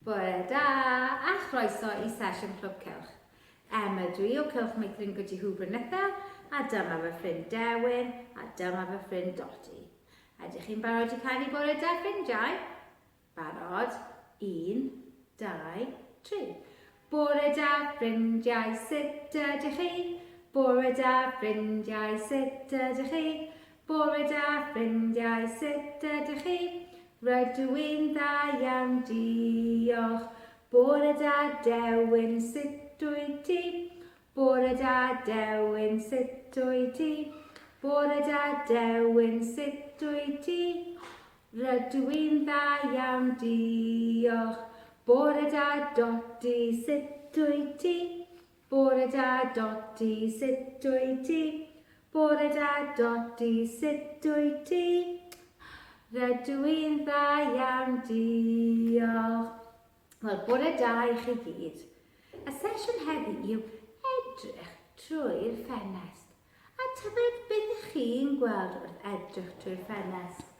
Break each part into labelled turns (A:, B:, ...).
A: Bore da a chroeso I Sesiwn Clwb Cylch. Dwi o Cylch Meithrin gyda Brynethel a dyma fy ffrind Dewin a dyma fy ffrind Dodi. Ydych chi'n barod I canu bore da ffrindiau? Barod? 1, 2, 3. Bore da ffrindiau, sut ydych chi? Bore da ffrindiau, sut ydych chi? Bore da ffrindiau, sut ydych chi? Rydw i'n dda iawn, diolch. Bore da Dewin, sut wyt ti? Bore da Dewin, sut wyt ti? Bore da Dewin, sut wyt ti? Rydw i'n dda iawn, diolch. Bore da Dodi, sut wyt ti? Bore da Dodi, sut wyt ti? Bore da Dodi, sut wyt ti? Rydw i'n dda iawn, diolch. Wel, bore da I chi gyd. Y sesiwn heddi yw edrych trwy'r ffenest. A tybed beth ych chi'n gweld wrth edrych trwy'r ffenest?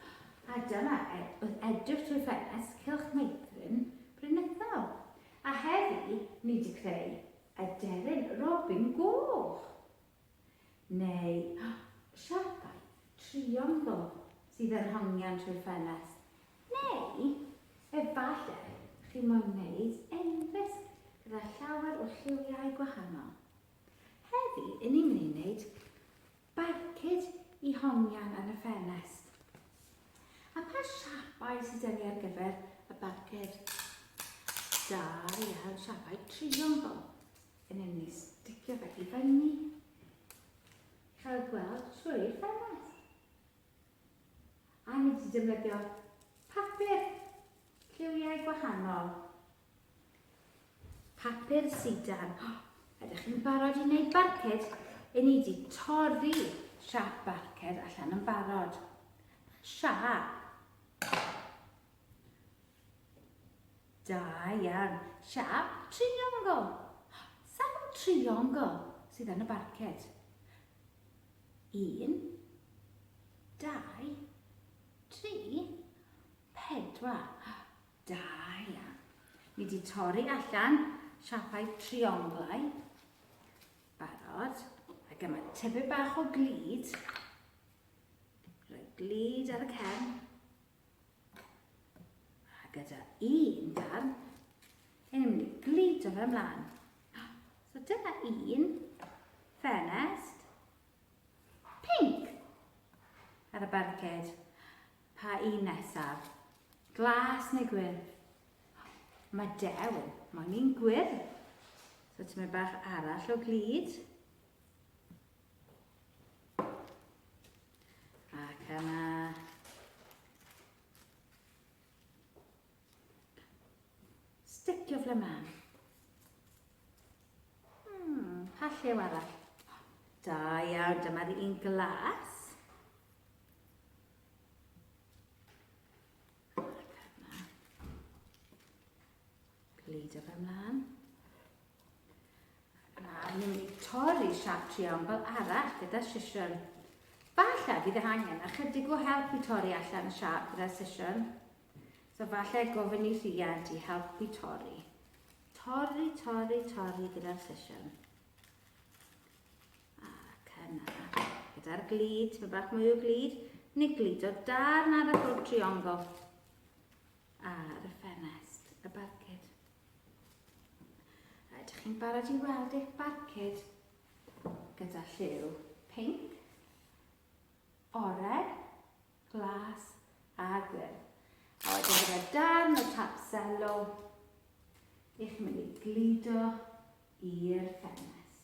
A: A dyma wrth edrych trwy'r ffenest Cylch Meithrin Brynethel. A heddi ni wedi creu addurn robin goch. Neu siapau triongl sydd yn hongian trwy'r ffenest. Neu, efallai, chi moyn wneud enfys gyda llawer o lliwiau gwahanol. Heddi, ni'n mynd I wneud barcud I hongian yn y ffenest. A pa siapau sydd yn ar gyfer y barcud? Da iawn, siapau triongl. Yn ni sticio fe I fyny. Chael gweld trwy'r ffenest. A ni wedi defnyddio papur, lliwiau gwahanol. Papur sidan. Ydych chi'n barod I wneud barcud? Ni wedi torri siap barcud allan yn barod. Siap. Da iawn. Siap triongl. Sawl triongl sydd yn y barcud? 1, 2, 3, 4. Da iawn. Ni wedi torri allan siapau trionglau. Barod. Ac yma tipyn bach o glud. Rhoi glud ar y cefn. A gyda un darn, ni'n mynd I gludo fe ymlaen. So dyna un ffenest pink ar y barcud. Pa un nesaf? Glas neu gwyrdd? Mae Dewin, mae'n un gwyrdd. So ti'n mynd bach arall o glud. Ac yna sticio flaman. Pa lliw arall? Da iawn, dyma'r un glas. Gludo fe ymlaen. A ni'n mynd I torri siap triongl arall gyda sesiwn. Falle bydd angen ychydig o help I torri allan y siap gyda sesiwn. So falle gofyn I rhiant I helpu torri. Torri gyda'r sesiwn. Ac yna, gyda'r glud, mae bach mwy o glud, ni gludo darn arall o'r triongl ar y ffenest, y barcud. Ydych chi'n barod I weld eich barcud gyda lliw pink, oren, glas a gwyrdd. A wedyn gyda darn o tapselo, i'ch mynd I gludo i'r ffenest.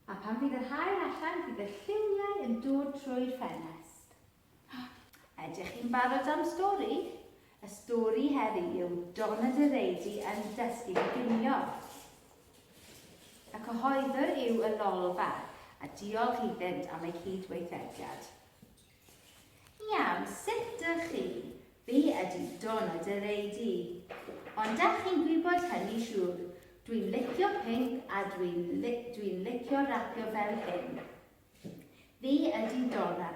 A: A pan fydd yr haul allan, fydd y lliwiau yn dod trwy'r ffenest. Ydych chi'n barod am stori? Y stori heddi yw Dona Direidi yn dysgu ginio. Y cyhoeddwr yw y lolfa, a diolch iddynt am ei cydweithrediad. Iawn, sut ydych chi? Fi ydy Dona Direidi. Ond ydych chi'n gwybod hynny siŵr? Dwi'n licio pink a dwi'n licio rapio fel hyn. Fi ydy Dona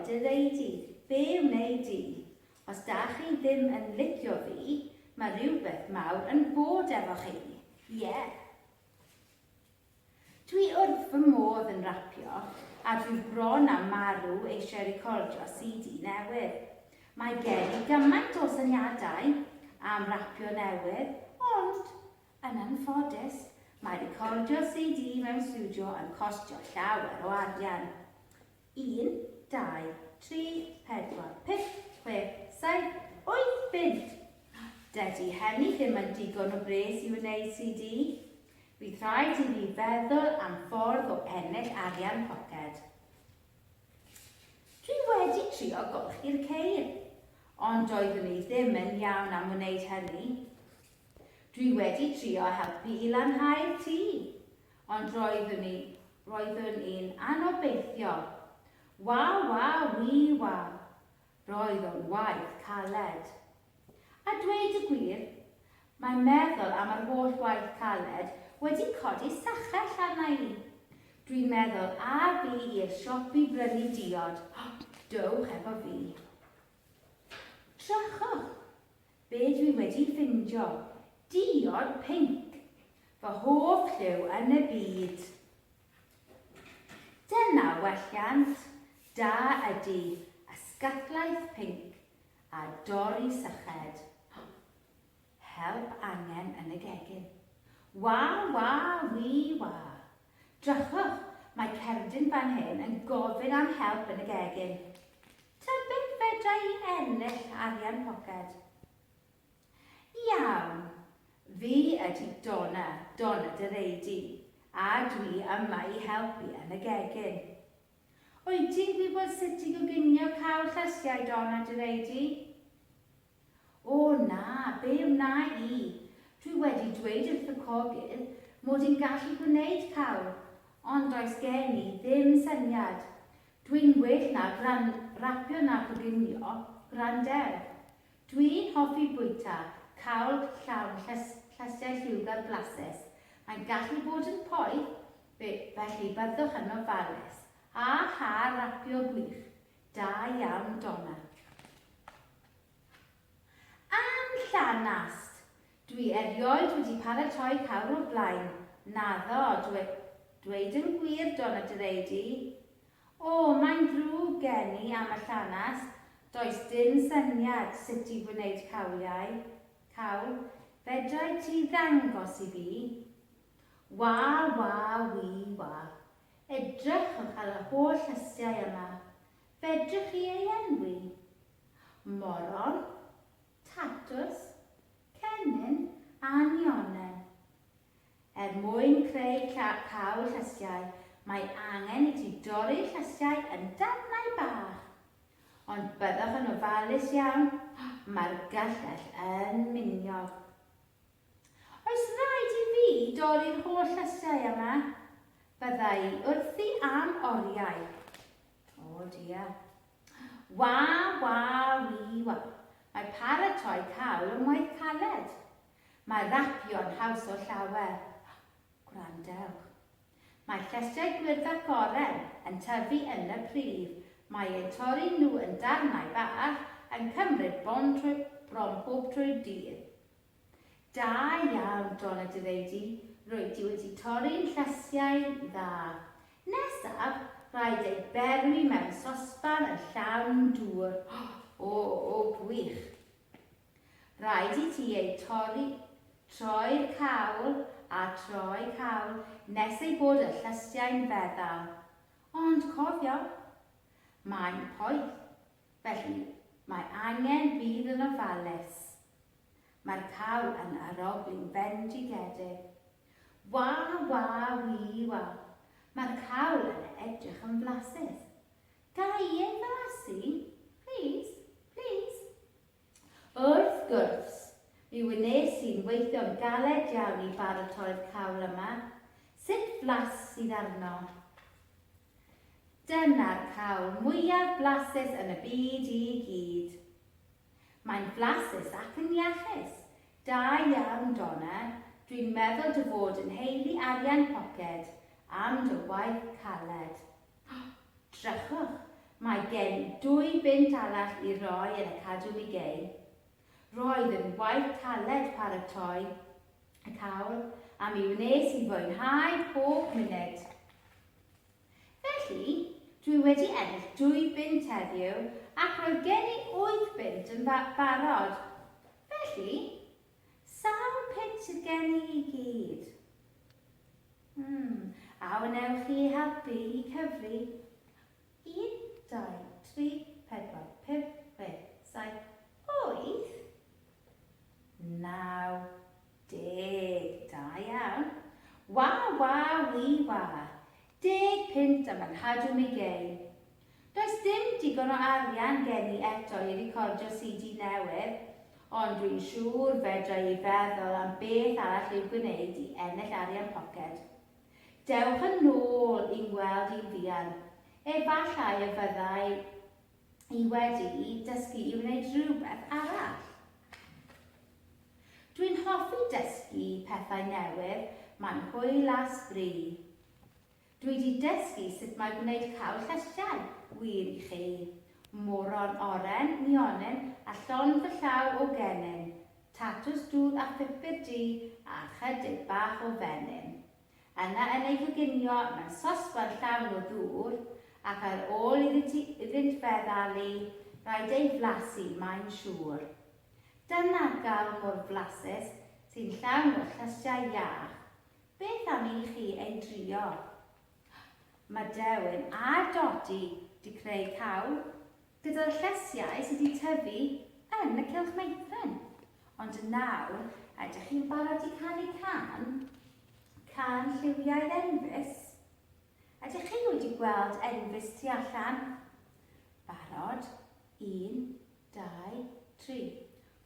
A: Direidi. Be wneud I? Os da chi ddim yn licio fi, mae rhywbeth mawr yn bod efo chi. Ie. Dwi wrth fy modd yn rapio, a dwi bron am marw eisiau recordio CD newydd. Mae gen i gymaint o syniadau am rapio newydd, ond yn anffodus, mae recordio CD mewn studio yn costio llawer o arian. 1, 2, 3, 4, 5, 6, 7, 8 bunt. Dydy hynny ddim yn digon o bres i wneud CD. Bydd rhaid i fi feddwl am ffordd o ennill arian poced. Dwi wedi trio golchi'r ceir, ond doeddwn i ddim yn iawn am wneud hynny. Dwi wedi trio helpu i lanhau'r tŷ, ond roeddwn i'n anobeithiol. Wa, wa, wi, wa. Roedd o'n waith caled. A dweud y gwir, mae'n meddwl am yr holl waith caled wedi codi sachell arna i. Dwi'n meddwl a fi i'r siop i brynu diod. Dowch efo fi. Drychwch, be dwi wedi ffindio. Diod pinc, fy hoff lliw yn y byd. Dyna welliant da ydy ysgatlaeth pinc a dorri syched. Help angen yn y gegin. Wa, wa, wi, wa. Drychwch, mae cerdyn fan hyn yn gofyn am help yn y gegin. Tybed fedra i ennill arian poced? Iawn, fi ydy Dona Direidi, a dwi yma i helpu yn y gegin. Wyt ti'n gwybod sut i goginio cawl llysiau Dona Direidi? O na, be wna i? Dwi wedi dweud wrth y cogydd mod i'n gallu gwneud cawl, ond does gen i ddim syniad. Dwi'n well na rapio na coginio, gwrandew. Dwi'n hoffi bwyta cawl llawn llysiau lliwgar blasus. Mae'n gallu bod yn poeth, felly byddwch yn ofalus. A ha rapio gwych. Da iawn, Dona. Am llanast, dwi erioed wedi paratoi cawl o'r blaen. Naddo, dweud yn gwir, Dona Direidi. O, mae'n drwg gen i am y llanast. Does dim syniad sut i wneud cawliau. Cawl, fedrai ti ddangos i fi? Wa, wa, wi, wa. Edrychwch ar y holl llysiau yma. Fedrwch chi ei enwi? Moron, tatws, cennin a nionen. Mwyn creu cawl llysiau, mae angen i ti dorri'r llysiau yn darnau bach. Ond byddwch yn ofalus iawn, mae'r gallell yn miniog. Oes rhaid i fi dorri'r holl llysiau yma? Byddai wrthi am oriau. O dia. Wa, wa, wi, wa. Mae paratoi cawl yn waith caled. Mae rapio'n haws o llawer. Gwrandewch. Mae llysiau gwyrdd ac oren yn tyfu yn y prif. Mae eu torri nhw yn darnau bach yn cymryd bron pob trwy'r dydd. Da iawn, Dona Direidi. Rwyt ti wedi torri'n llysiau dda. Nesaf, rhaid ei berwi mewn sosban yn llawn dŵr. O gwych. Rhaid i ti ei troi'r cawl a troi cawl nes ei bod y llysiau'n feddal. Ond cofio, mae'n poeth, felly mae angen bydd yn ofalus. Mae'r cawl yn arogli'n bendigedig. Wa, wa, wi, wa. Mae'r cawl yn edrych yn flasus. Ga i ei flasu? Please, please. Wrth gwrs, mi wnes i'n weithio'n galed iawn i baratoi'r cawl yma. Sut flas sydd arno? Dyna'r cawl mwyaf blasus yn y byd i gyd. Mae'n flasus ac yn iachus. Da iawn, Dona. Dwi'n meddwl dy fod yn heili arian poced am dy waith caled. Drychwch, mae gen 2 bunt arall i roi yn y cadw i gei. Roedd yn waith caled paratoi y cawl a mi wnes i fwynhau pob munud. Felly, dwi wedi ennill 2 bint heddiw ac roedd gen i 8 bint yn barod. Felly, sawl pint sydd gen i gyd? A wnewch chi helpu i cyfri? 1, 2, 3, 4, 5, 6, 7, 8, 9, 10. Da iawn. Wa, wi, wa. 10 pint am anhadw mi gei. Does dim digon o arian gen i eto i recordio CD newydd, ond dwi'n siŵr fedra i feddwl am beth arall i'w gwneud i ennill arian poced. Dewch yn ôl i'n gweld i'n fuan. Efallai y fyddai i wedi dysgu i wneud rhywbeth arall. Dwi'n hoffi dysgu pethau newydd, mae'n hwyl a sbri. Dwi wedi dysgu sut mae gwneud cawl llesiau, wir i chi. Moron oren, nionyn a llond fy llaw o genyn, tatws dŵr a phupur du a chydig bach o fenyn. Yna yn ei coginio mewn sosban llawn o ddŵr ac ar ôl iddynt feddalu, rhaid ei flasu mae'n siŵr. Dyna gael mor flasus sy'n llawn o llesiau iach. Beth am i chi ei drio? Mae Dewin a Dodi wedi creu cawl gyda'r llesiau sydd wedi tyfu yn y cylch Meithrin. Ond nawr, ydych chi'n barod i canu can lliwiau'r enfys? Ydych chi wedi gweld enfys tu allan? Barod? 1, 2, 3.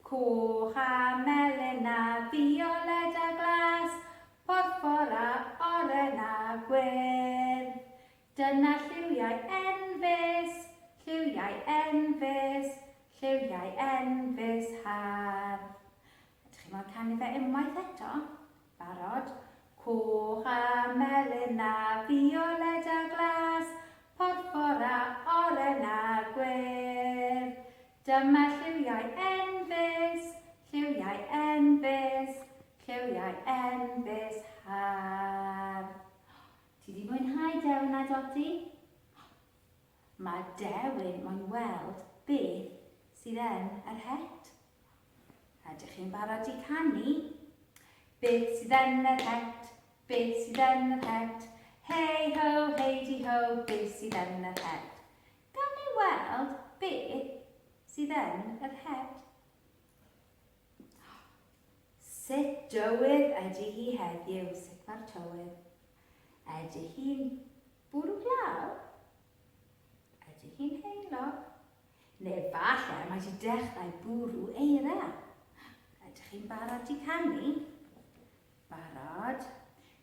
A: Coch a melyn a violet a glas, porffor a oren a gwyrdd. Dyna lliwiau enfys, lliwiau enfys, lliwiau enfys hardd. Ydych chi'n modd canu fe unwaith eto? Barod? Coch a melyn a violet a glas, porffor a oren a gwyrdd. Dyma lliwiau enfys, lliwiau enfys, lliwiau enfys hardd. Ti wedi mwynhau Dewin a Dodi? Mae Dewin moyn weld beth sydd yn yr het. Ydych chi'n barod i canu? Beth sydd yn yr het, beth sydd yn yr het, hei ho, heidi ho, beth sydd yn yr het. Gawn ni weld beth sydd yn yr het. Sut dywydd ydy hi heddiw, sut mae'r tywydd? Ydy hi'n bwrw glaw? Ydy hi'n heulog? Neu falle mae hi dechrau bwrw eira. Ydych chi'n barod i canu? Barod?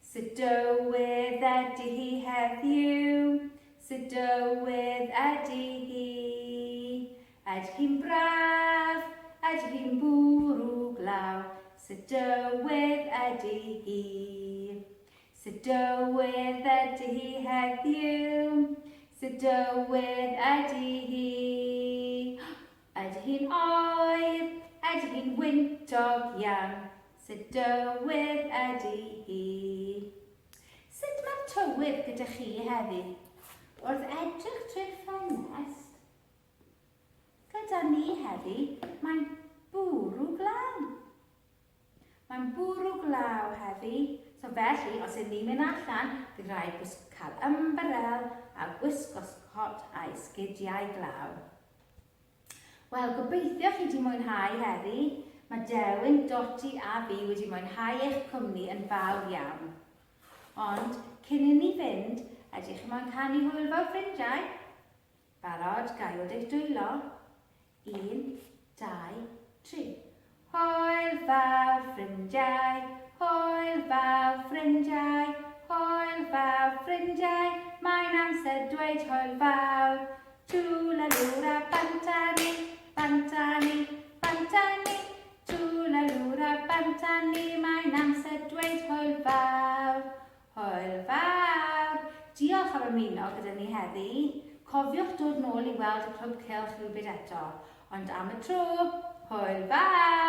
A: Sut dywydd ydy hi heddiw? Sut dywydd ydy hi? Ydy hi'n braf? Ydy hi'n bwrw glaw? Sut dywydd ydy hi? Sut dywydd ydy hi heddiw? Sut dywydd ydy hi? Ydy hi'n oer? Ydy hi'n wyntog iawn? Sut dywydd ydy hi? Sut mae'r tywydd gyda chi heddi? Wrth edrych trwy'r ffenest, gyda ni heddi, mae'n bwrw glaw. Mae'n bwrw glaw heddi, so felly, os ydyn ni'n mynd allan, bydd rhaid cael ymbarel a gwisgo scot a'i sgidiau glaw. Wel, gobeithio chi wedi mwynhau heddi. Mae Dewin, Dodi a fi wedi mwynhau eich cwmni yn fawr iawn. Ond, cyn i ni fynd, ydych chi'n moyn canu hwyl fawr ffrindiau? Barod, gaiwyd eich dwylo. 1, 2, 3. Hwyl fawr ffrindiau, hwyl fawr ffrindiau, hwyl fawr ffrindiau, mae'n amser dweud hwyl fawr. Tŵlalŵr a bantani, bantani, bantani, tŵlalŵr a bantani, mae'n amser dweud hwyl fawr. Hwyl fawr. Diolch am ymuno gyda ni heddi. Cofiwch dod nôl i weld y Clwb Cylch rhywbryd eto, ond am y tro, hwyl fawr!